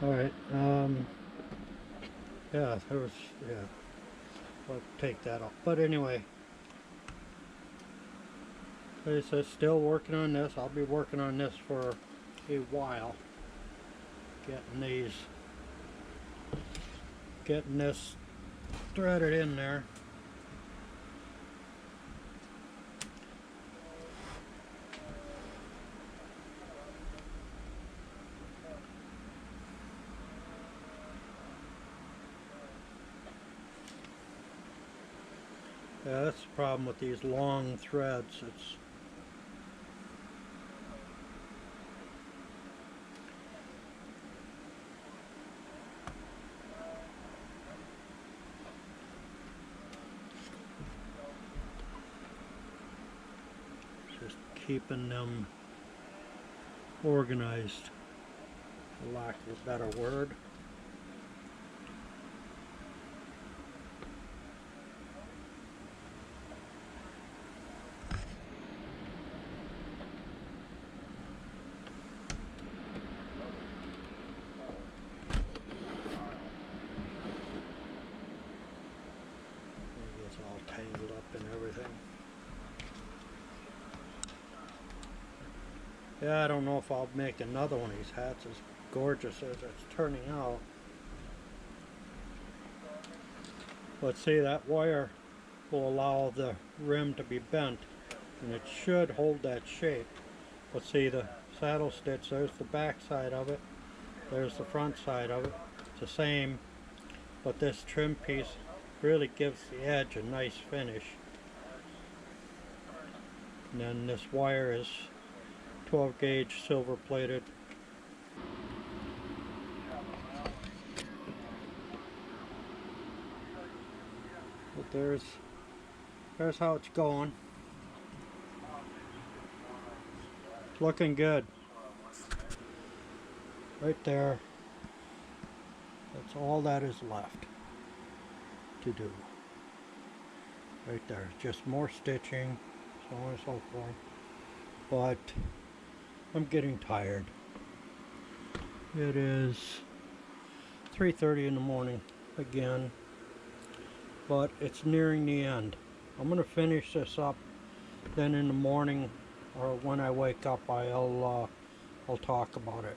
Alright, yeah, there was, yeah, I'll take that off. But anyway, like I said, still working on this. I'll be working on this for a while. Getting this threaded in there. Yeah, that's the problem with these long threads. It's just keeping them organized, for lack of a better word. It's all tangled up and everything. Yeah, I don't know if I'll make another one of these hats as gorgeous as it's turning out. Let's see, that wire will allow the rim to be bent, and it should hold that shape. Let's see, the saddle stitch, there's the back side of it, there's the front side of it. It's the same, but this trim piece really gives the edge a nice finish. And then this wire is 12 gauge silver plated. But there's how it's going. It's looking good. Right there. That's all that is left to do. Right there. Just more stitching, so on and so forth. But I'm getting tired. It is 3:30 in the morning again, but it's nearing the end. I'm going to finish this up, then in the morning or when I wake up I'll talk about it.